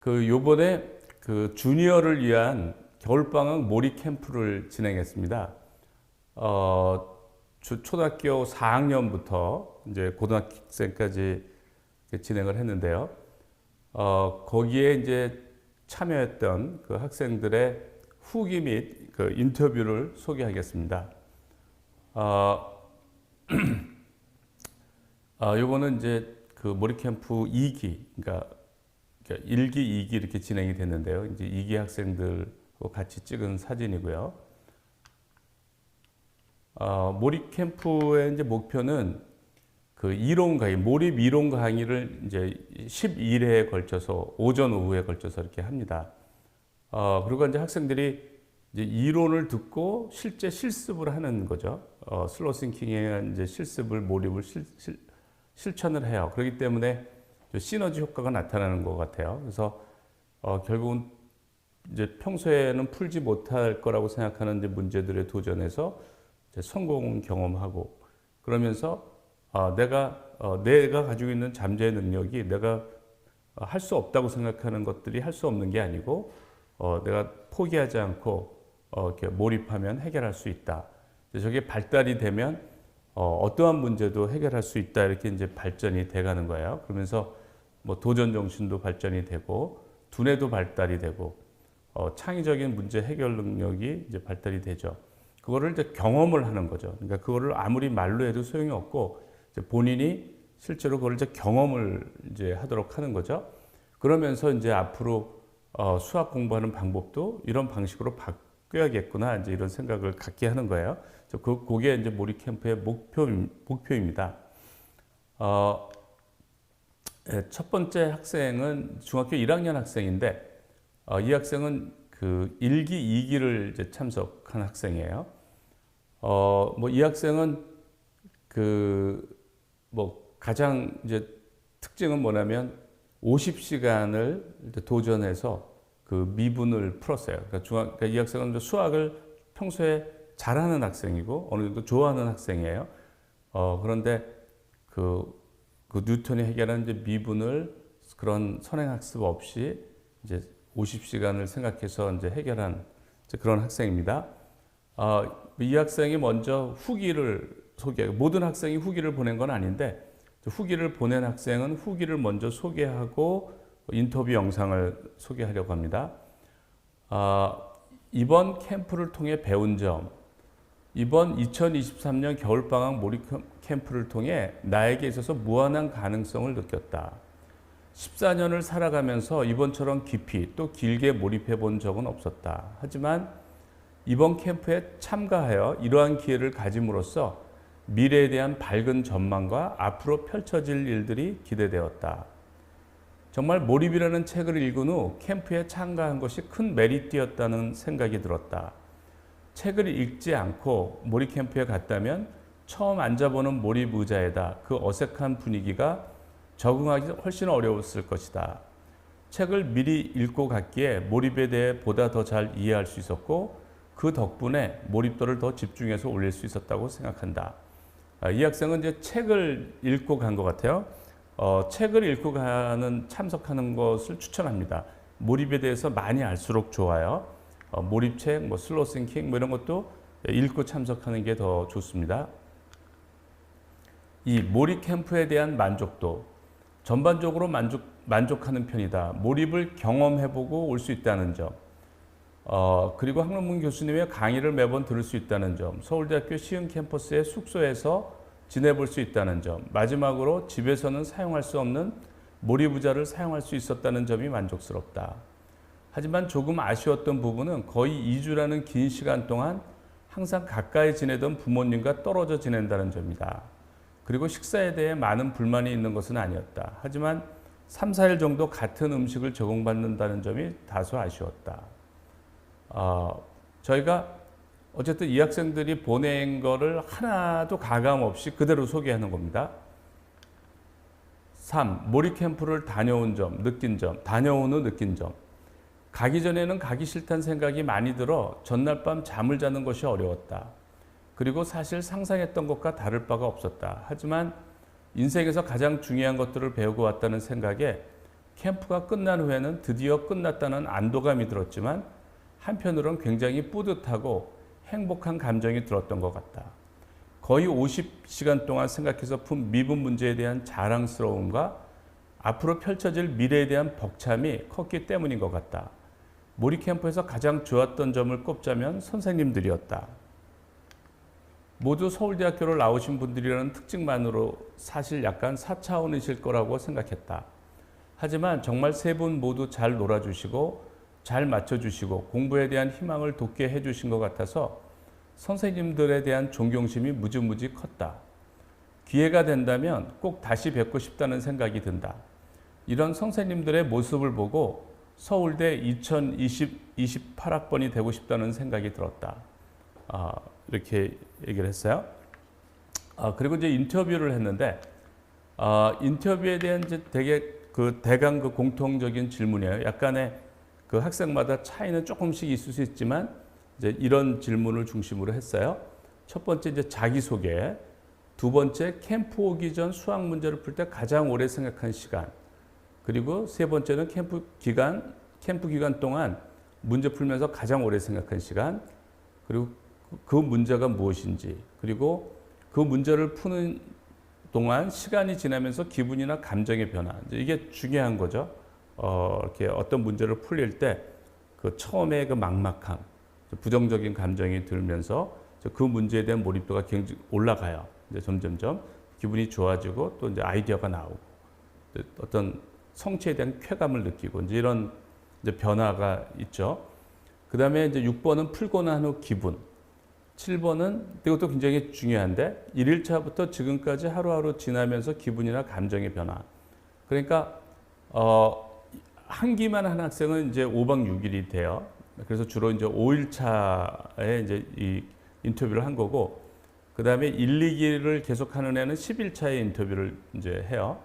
요번에 주니어를 위한 겨울방학 몰입 캠프를 진행했습니다. 초등학교 4학년부터 이제 고등학생까지 진행을 했는데요. 거기에 이제 참여했던 그 학생들의 후기 및 그 인터뷰를 소개하겠습니다. 요거는 이제 그 몰입 캠프 2기, 그러니까 1기, 2기 이렇게 진행이 됐는데요. 이제 2기 학생들과 같이 찍은 사진이고요. 몰입 캠프의 이제 목표는 그 이론 강의, 몰입 이론 강의를 이제 11회에 걸쳐서 오전, 오후에 걸쳐서 이렇게 합니다. 그리고 이제 학생들이 이제 이론을 듣고 실제 실습을 하는 거죠. 슬로우 싱킹의 이제 실습을, 몰입을 실천을 해요. 그렇기 때문에 시너지 효과가 나타나는 것 같아요. 그래서 결국은 이제 평소에는 풀지 못할 거라고 생각하는 이제 문제들에 도전해서 이제 성공 경험하고, 그러면서 내가 가지고 있는 잠재 능력이 내가 할 수 없다고 생각하는 것들이 할 수 없는 게 아니고 내가 포기하지 않고 이렇게 몰입하면 해결할 수 있다. 저게 발달이 되면 어떠한 문제도 해결할 수 있다, 이렇게 이제 발전이 돼가는 거예요. 그러면서 뭐 도전 정신도 발전이 되고 두뇌도 발달이 되고 창의적인 문제 해결 능력이 이제 발달이 되죠. 그거를 이제 경험을 하는 거죠. 그러니까 그거를 아무리 말로 해도 소용이 없고 이제 본인이 실제로 그걸 이제 경험을 이제 하도록 하는 거죠. 그러면서 이제 앞으로 수학 공부하는 방법도 이런 방식으로 바뀌어야겠구나, 이제 이런 생각을 갖게 하는 거예요. 그게 이제 몰입 캠프의 목표입니다. 첫 번째 학생은 중학교 1학년 학생인데, 이 학생은 그 1기, 2기를 이제 참석한 학생이에요. 이 학생은 가장 이제 특징은 뭐냐면 50시간을 도전해서 그 미분을 풀었어요. 그러니까 이 학생은 수학을 평소에 잘하는 학생이고 어느 정도 좋아하는 학생이에요. 그런데 그 뉴턴이 해결한 이제 미분을 그런 선행학습 없이 이제 50시간을 생각해서 이제 해결한 이제 그런 학생입니다. 이 학생이 먼저 후기를 소개하고, 모든 학생이 후기를 보낸 건 아닌데 후기를 보낸 학생은 후기를 먼저 소개하고 인터뷰 영상을 소개하려고 합니다. 이번 캠프를 통해 배운 점, 이번 2023년 겨울방학 몰입 캠프를 통해 나에게 있어서 무한한 가능성을 느꼈다. 14년을 살아가면서 이번처럼 깊이 또 길게 몰입해 본 적은 없었다. 하지만 이번 캠프에 참가하여 이러한 기회를 가짐으로써 미래에 대한 밝은 전망과 앞으로 펼쳐질 일들이 기대되었다. 정말 몰입이라는 책을 읽은 후 캠프에 참가한 것이 큰 메리트였다는 생각이 들었다. 책을 읽지 않고 몰입 캠프에 갔다면 처음 앉아보는 몰입 의자에다 그 어색한 분위기가 적응하기 훨씬 어려웠을 것이다. 책을 미리 읽고 갔기에 몰입에 대해 보다 더 잘 이해할 수 있었고 그 덕분에 몰입도를 더 집중해서 올릴 수 있었다고 생각한다. 이 학생은 이제 책을 읽고 간 것 같아요. 책을 읽고 참석하는 것을 추천합니다. 몰입에 대해서 많이 알수록 좋아요. 몰입책, 슬로우 싱킹 이런 것도 읽고 참석하는 게 더 좋습니다. 이 몰입 캠프에 대한 만족도, 전반적으로 만족하는 편이다. 몰입을 경험해보고 올 수 있다는 점, 그리고 황론문 교수님의 강의를 매번 들을 수 있다는 점, 서울대학교 시흥 캠퍼스의 숙소에서 지내볼 수 있다는 점, 마지막으로 집에서는 사용할 수 없는 몰입 의자를 사용할 수 있었다는 점이 만족스럽다. 하지만 조금 아쉬웠던 부분은 거의 2주라는 긴 시간 동안 항상 가까이 지내던 부모님과 떨어져 지낸다는 점이다. 그리고 식사에 대해 많은 불만이 있는 것은 아니었다. 하지만 3, 4일 정도 같은 음식을 제공받는다는 점이 다소 아쉬웠다. 저희가 어쨌든 이 학생들이 보낸 거를 하나도 가감 없이 그대로 소개하는 겁니다. 3. 몰입 캠프를 다녀온 점, 느낀 점, 다녀온 후 느낀 점. 가기 전에는 가기 싫다는 생각이 많이 들어 전날 밤 잠을 자는 것이 어려웠다. 그리고 사실 상상했던 것과 다를 바가 없었다. 하지만 인생에서 가장 중요한 것들을 배우고 왔다는 생각에 캠프가 끝난 후에는 드디어 끝났다는 안도감이 들었지만 한편으로는 굉장히 뿌듯하고 행복한 감정이 들었던 것 같다. 거의 50시간 동안 생각해서 푼 미분 문제에 대한 자랑스러움과 앞으로 펼쳐질 미래에 대한 벅참이 컸기 때문인 것 같다. 모리 캠프에서 가장 좋았던 점을 꼽자면 선생님들이었다. 모두 서울대학교를 나오신 분들이라는 특징만으로 사실 약간 4차원이실 거라고 생각했다. 하지만 정말 세 분 모두 잘 놀아주시고 잘 맞춰주시고 공부에 대한 희망을 돋게 해주신 것 같아서 선생님들에 대한 존경심이 무지무지 컸다. 기회가 된다면 꼭 다시 뵙고 싶다는 생각이 든다. 이런 선생님들의 모습을 보고 서울대 2028학번이 되고 싶다는 생각이 들었다. 이렇게 얘기를 했어요. 그리고 이제 인터뷰를 했는데, 인터뷰에 대한 이제 대강 그 공통적인 질문이에요. 약간의 그 학생마다 차이는 조금씩 있을 수 있지만, 이제 이런 질문을 중심으로 했어요. 첫 번째 이제 자기소개, 두 번째 캠프 오기 전 수학 문제를 풀 때 가장 오래 생각한 시간, 그리고 세 번째는 캠프 기간 동안 문제 풀면서 가장 오래 생각한 시간, 그리고 그 문제가 무엇인지, 그리고 그 문제를 푸는 동안 시간이 지나면서 기분이나 감정의 변화, 이게 중요한 거죠. 이렇게 어떤 문제를 풀릴 때 그 처음에 그 막막함, 부정적인 감정이 들면서 그 문제에 대한 몰입도가 굉장히 올라가요. 이제 점점점 기분이 좋아지고 또 이제 아이디어가 나오고 어떤 성취에 대한 쾌감을 느끼고 이제 이런 이제 변화가 있죠. 그 다음에 이제 6번은 풀고 난 후 기분. 7번은 이것도 굉장히 중요한데 1일차부터 지금까지 하루하루 지나면서 기분이나 감정의 변화. 그러니까 한 기만 한 학생은 이제 5박 6일이 돼요. 그래서 주로 이제 5일차에 이제 이 인터뷰를 한 거고, 그 다음에 1, 2기를 계속하는 애는 11차에 인터뷰를 이제 해요.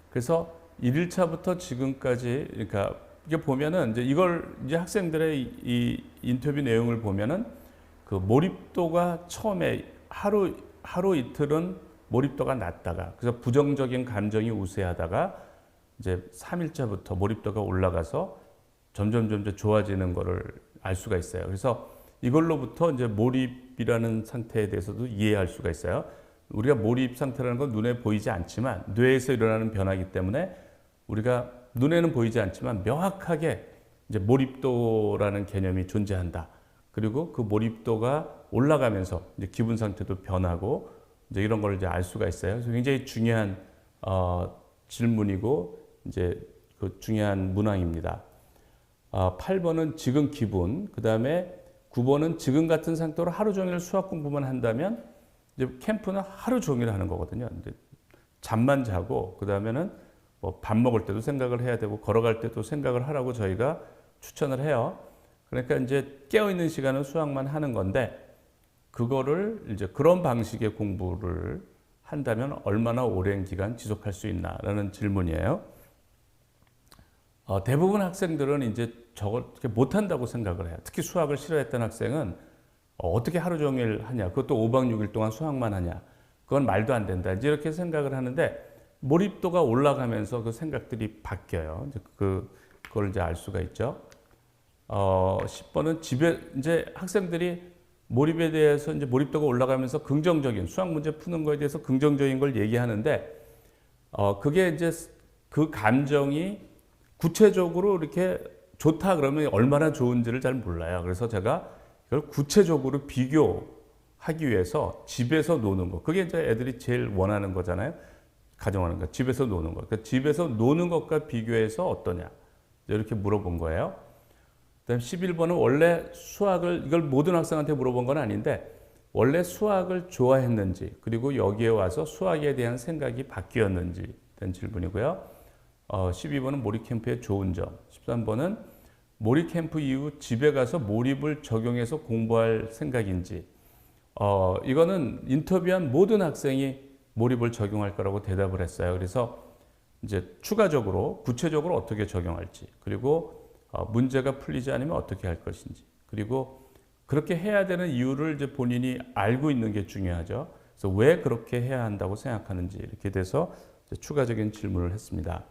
그래서 1일차부터 지금까지, 그러니까 이게 보면은 이제 이걸 이제 학생들의 이 인터뷰 내용을 보면은 그 몰입도가 처음에 하루 이틀은 몰입도가 낮다가, 그래서 부정적인 감정이 우세하다가 이제 3일차부터 몰입도가 올라가서 점점 좋아지는 거를 알 수가 있어요. 그래서 이걸로부터 이제 몰입이라는 상태에 대해서도 이해할 수가 있어요. 우리가 몰입 상태라는 건 눈에 보이지 않지만 뇌에서 일어나는 변화이기 때문에 우리가 눈에는 보이지 않지만 명확하게 이제 몰입도라는 개념이 존재한다. 그리고 그 몰입도가 올라가면서 이제 기분 상태도 변하고 이제 이런 걸 이제 알 수가 있어요. 그래서 굉장히 중요한 질문이고 이제 그 중요한 문항입니다. 8번은 지금 기분, 그 다음에 9번은 지금 같은 상태로 하루 종일 수학 공부만 한다면 이제 캠프는 하루 종일 하는 거거든요. 이제 잠만 자고 그 다음에는 뭐 밥 먹을 때도 생각을 해야 되고 걸어갈 때도 생각을 하라고 저희가 추천을 해요. 그러니까 이제 깨어 있는 시간은 수학만 하는 건데 그거를 이제 그런 방식의 공부를 한다면 얼마나 오랜 기간 지속할 수 있나라는 질문이에요. 대부분 학생들은 이제 저걸 못한다고 생각을 해요. 특히 수학을 싫어했던 학생은 어떻게 하루 종일 하냐, 그것도 5박 6일 동안 수학만 하냐, 그건 말도 안 된다, 이제 이렇게 생각을 하는데 몰입도가 올라가면서 그 생각들이 바뀌어요. 이제 그걸 이제 알 수가 있죠. 10번은 이제 학생들이 몰입에 대해서 이제 몰입도가 올라가면서 긍정적인 수학 문제 푸는 거에 대해서 긍정적인 걸 얘기하는데 그게 이제 그 감정이 구체적으로 이렇게 좋다 그러면 얼마나 좋은지를 잘 몰라요. 그래서 제가 이걸 구체적으로 비교하기 위해서 집에서 노는 거, 그게 이제 애들이 제일 원하는 거잖아요. 가정하는 거, 집에서 노는 거. 그러니까 집에서 노는 것과 비교해서 어떠냐, 이렇게 물어본 거예요. 그다음 11번은 원래 수학을, 이걸 모든 학생한테 물어본 건 아닌데 원래 수학을 좋아했는지, 그리고 여기에 와서 수학에 대한 생각이 바뀌었는지 된 질문이고요. 12번은 몰입 캠프의 좋은 점, 13번은 몰입 캠프 이후 집에 가서 몰입을 적용해서 공부할 생각인지. 이거는 인터뷰한 모든 학생이 몰입을 적용할 거라고 대답을 했어요. 그래서 이제 추가적으로 구체적으로 어떻게 적용할지, 그리고 문제가 풀리지 않으면 어떻게 할 것인지, 그리고 그렇게 해야 되는 이유를 이제 본인이 알고 있는 게 중요하죠. 그래서 왜 그렇게 해야 한다고 생각하는지, 이렇게 돼서 추가적인 질문을 했습니다.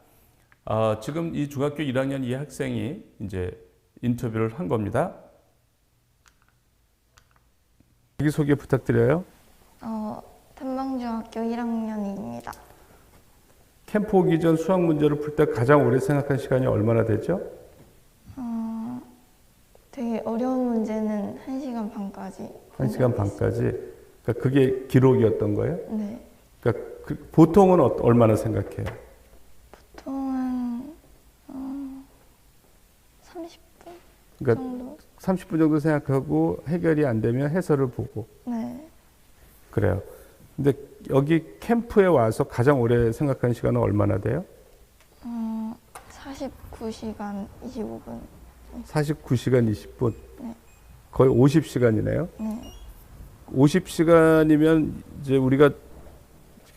지금 이 중학교 1학년 이 학생이 이제 인터뷰를 한 겁니다. 자기소개 부탁드려요. 탐방중학교 1학년입니다. 캠프 오기 전 수학 문제를 풀 때 가장 오래 생각한 시간이 얼마나 되죠? 되게 어려운 문제는 1시간 반까지. 1시간 반까지. 그러니까 그게 기록이었던 거예요? 네. 그러니까 보통은 얼마나 생각해요? 보통은 30분 그러니까 정도? 30분 정도 생각하고 해결이 안 되면 해설을 보고. 네. 그래요. 근데 여기 캠프에 와서 가장 오래 생각한 시간은 얼마나 돼요? 49시간 25분. 49시간 20분. 네. 거의 50시간이네요. 네. 50시간이면 이제 우리가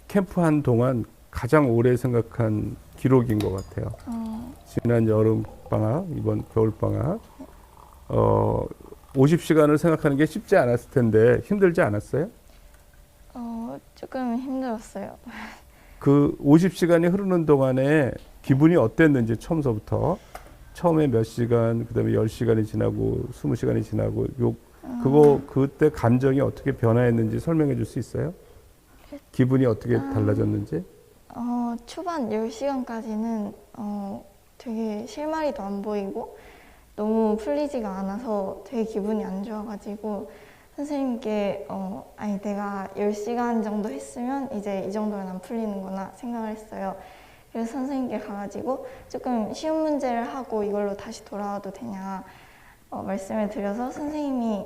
캠프 한 동안 가장 오래 생각한 기록인 것 같아요. 지난 여름 방학, 이번 겨울 방학. 50시간을 생각하는 게 쉽지 않았을 텐데 힘들지 않았어요? 조금 힘들었어요. 그 50시간이 흐르는 동안에 기분이 어땠는지 처음서부터 처음에 몇 시간, 그다음에 10시간이 지나고 20시간이 지나고 그때 감정이 어떻게 변화했는지 설명해 줄 수 있어요? 기분이 어떻게 달라졌는지? 초반 10시간까지는 되게 실마리도 안 보이고 너무 풀리지가 않아서 되게 기분이 안 좋아가지고 선생님께 아니 내가 10시간 정도 했으면 이제 이 정도는 안 풀리는구나 생각을 했어요. 그래서 선생님께 가가지고 조금 쉬운 문제를 하고 이걸로 다시 돌아와도 되냐 말씀을 드려서 선생님이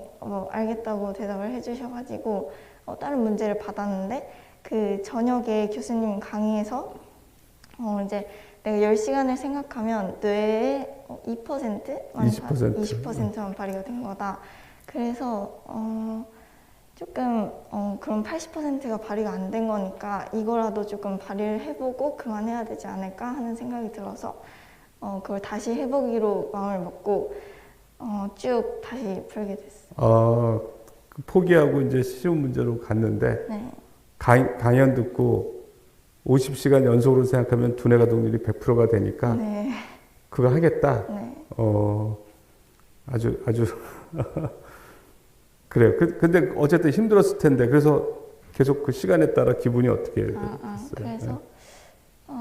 알겠다고 대답을 해주셔가지고 다른 문제를 받았는데 그 저녁에 교수님 강의에서 이제 내가 10시간을 생각하면 뇌의 2%만 20%만 발휘가 된 거다. 그래서 조금 그럼 80%가 발휘가 안 된 거니까 이거라도 조금 발휘를 해보고 그만해야 되지 않을까 하는 생각이 들어서 그걸 다시 해보기로 마음을 먹고 쭉 다시 풀게 됐어요. 포기하고 이제 쉬운 문제로 갔는데 네. 강연 듣고 50시간 연속으로 생각하면 두뇌 가동률이 100%가 되니까 네. 그거 하겠다. 네. 아주 그래요. 근데 어쨌든 힘들었을 텐데 그래서 계속 그 시간에 따라 기분이 어떻게 됐어요? 그래서 네.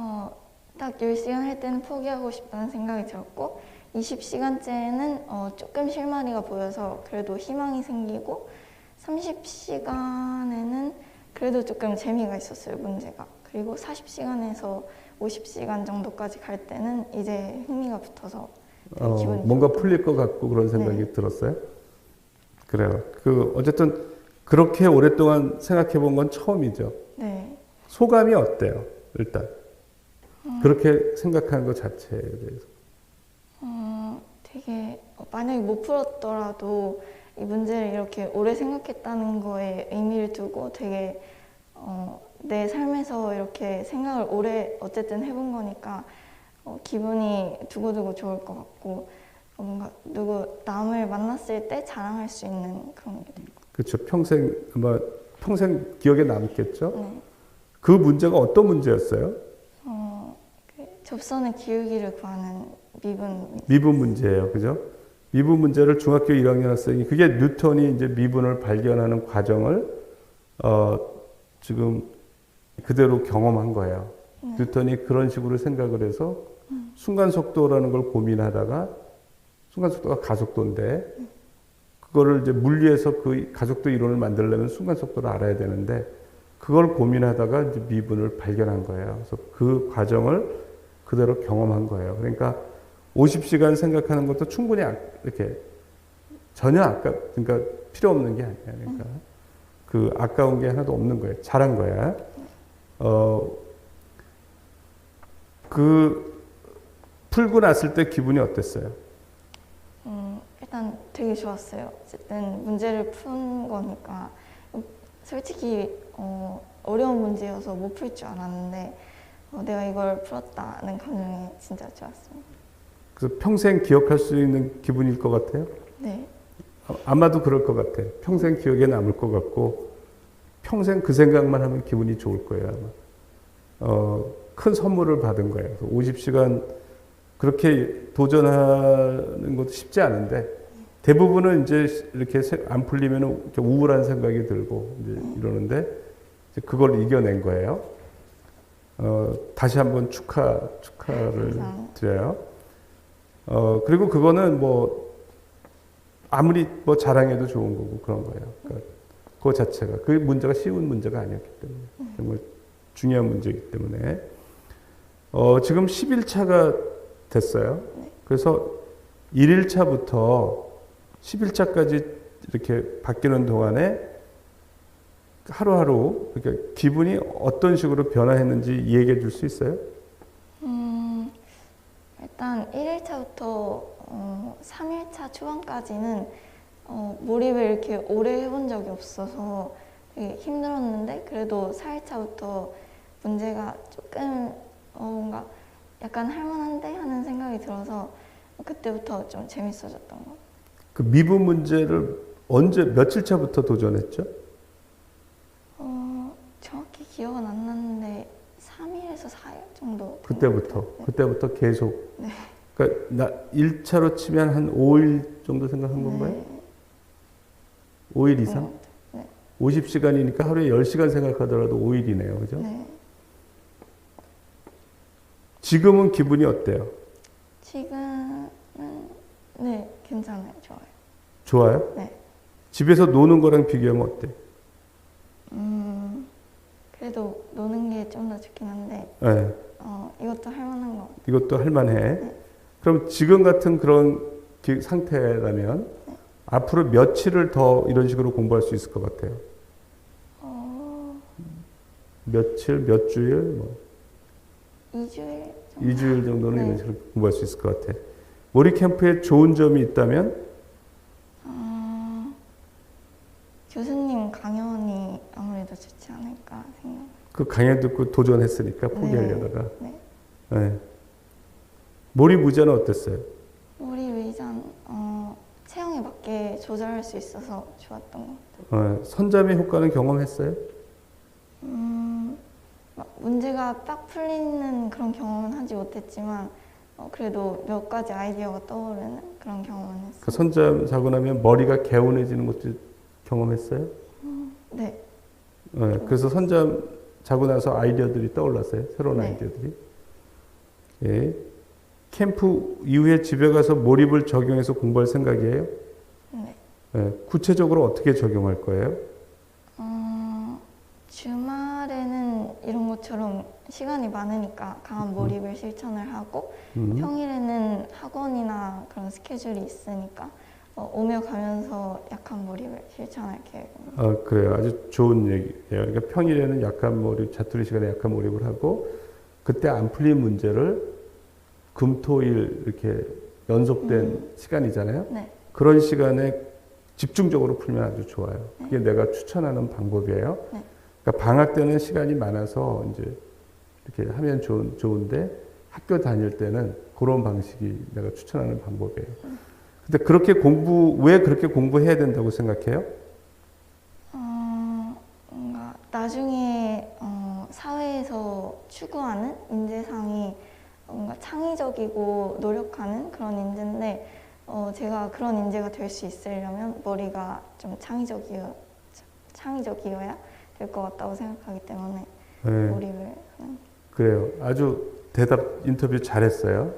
딱 10시간 할 때는 포기하고 싶다는 생각이 들었고 20시간째는 조금 실마리가 보여서 그래도 희망이 생기고 30시간에는 그래도 조금 재미가 있었어요, 문제가. 그리고 40시간에서 50시간 정도까지 갈 때는 이제 흥미가 붙어서 기분이 뭔가 좋고. 풀릴 것 같고 그런 생각이 네. 들었어요? 그래요. 어쨌든 그렇게 오랫동안 생각해 본 건 처음이죠. 네. 소감이 어때요? 일단 그렇게 생각하는 것 자체에 대해서. 되게 만약에 못 풀었더라도 이 문제를 이렇게 오래 생각했다는 거에 의미를 두고 되게 내 삶에서 이렇게 생각을 오래 어쨌든 해본 거니까 기분이 두고두고 좋을 것 같고 뭔가 남을 만났을 때 자랑할 수 있는 그런 게 될 것 같아요. 그렇죠. 평생 기억에 남겠죠. 네. 그 문제가 어떤 문제였어요? 접선의 기울기를 구하는 미분 문제예요. 그죠? 미분 문제를 중학교 1학년 학생이 그게 뉴턴이 이제 미분을 발견하는 과정을 지금 그대로 경험한 거예요. 네. 뉴턴이 그런 식으로 생각을 해서 순간 속도라는 걸 고민하다가 순간 속도가 가속도인데 그거를 이제 물리에서 그 가속도 이론을 만들려면 순간 속도를 알아야 되는데 그걸 고민하다가 이제 미분을 발견한 거예요. 그래서 그 과정을 그대로 경험한 거예요. 그러니까 50시간 생각하는 것도 충분히 이렇게 전혀 그러니까 필요 없는 게 아니야. 그러니까 그 아까운 게 하나도 없는 거예요. 잘한 거야. 그 풀고 났을 때 기분이 어땠어요? 일단 되게 좋았어요. 어쨌든 문제를 푼 거니까 솔직히 어려운 문제여서 못 풀 줄 알았는데 내가 이걸 풀었다는 감정이 진짜 좋았습니다. 그래서 평생 기억할 수 있는 기분일 것 같아요? 네. 아마도 그럴 것 같아요. 평생 기억에 남을 것 같고 평생 그 생각만 하면 기분이 좋을 거예요. 아마. 큰 선물을 받은 거예요. 50시간 그렇게 도전하는 것도 쉽지 않은데 대부분은 이제 이렇게 안 풀리면 이렇게 우울한 생각이 들고 이제 이러는데 이제 그걸 이겨낸 거예요. 다시 한번 축하를 감사합니다. 드려요. 그리고 그거는 뭐 아무리 뭐 자랑해도 좋은 거고 그런 거예요. 그러니까 그 자체가 그 문제가 쉬운 문제가 아니었기 때문에 정말 중요한 문제이기 때문에 지금 11차가 됐어요. 그래서 1일차부터 11차까지 이렇게 바뀌는 동안에 하루하루 이렇게 기분이 어떤 식으로 변화했는지 얘기해 줄 수 있어요? 일단 1일차부터 3일차 초반까지는 몰입을 이렇게 오래 해본 적이 없어서 되게 힘들었는데 그래도 4일차부터 문제가 조금 뭔가 약간 할만한데 하는 생각이 들어서 그때부터 좀 재밌어졌던 것 같아요. 그 미분 문제를 언제 며칠 차부터 도전했죠? 정확히 기억은 안 나는데 3일에서 4일 정도. 그때부터 계속. 네. 그러니까 1차로 치면 한 5일 정도 생각한 건가요? 네. 5일 이상? 네. 50시간이니까 하루에 10시간 생각하더라도 5일이네요. 그죠? 네. 지금은 기분이 어때요? 지금은 네, 괜찮아요. 좋아요. 좋아요? 네. 집에서 노는 거랑 비교하면 어때? 그래도 노는 게 좀 더 좋긴 한데 네. 이것도 할 만한 것 같아요. 이것도 할만해. 네. 그럼 지금 같은 그런 상태라면 앞으로 며칠을 더 이런 식으로 공부할 수 있을 것 같아요? 며칠, 몇 주일, 뭐 2주일 2주일 정도는 네. 이런 식으로 공부할 수 있을 것 같아. 몰입 캠프에 좋은 점이 있다면? 교수님 강연이 아무래도 좋지 않을까 생각. 그 강연 듣고 도전했으니까 포기하려다가. 네. 네. 몰입 의자는 어땠어요? 몰입 의자는 체형에 맞게 조절할 수 있어서 좋았던 것 같아요. 선잠의 효과는 경험했어요? 막 문제가 딱 풀리는 그런 경험은 하지 못했지만 그래도 몇 가지 아이디어가 떠오르는 그런 경험은 했어요. 그 선잠 자고 나면 머리가 개운해지는 것도 경험했어요? 네. 그래서 선잠 자고 나서 아이디어들이 떠올랐어요? 새로운 네. 아이디어들이? 예. 캠프 이후에 집에 가서 몰입을 적용해서 공부할 생각이에요? 네. 예. 구체적으로 어떻게 적용할 거예요? 주말에는 이런 것처럼 시간이 많으니까 강한 몰입을 실천을 하고 평일에는 학원이나 그런 스케줄이 있으니까 오며 가면서 약한 몰입을 실천할 계획입니다. 그래요. 아주 좋은 얘기예요. 그러니까 평일에는 약한 몰입, 자투리 시간에 약한 몰입을 하고 그때 안 풀린 문제를 금, 토, 일 이렇게 연속된 시간이잖아요. 네. 그런 시간에 집중적으로 풀면 아주 좋아요. 그게 내가 추천하는 방법이에요. 네. 그러니까 방학 때는 시간이 많아서 이제 이렇게 하면 좋은데 학교 다닐 때는 그런 방식이 내가 추천하는 방법이에요. 근데 왜 그렇게 공부해야 된다고 생각해요? 뭔가 나중에 사회에서 추구하는 인재상이 뭔가 창의적이고 노력하는 그런 인재인데 제가 그런 인재가 될 수 있으려면 머리가 좀 창의적이어야 될 것 같다고 생각하기 때문에 네. 몰입을 하는. 그래요. 아주 인터뷰 잘했어요.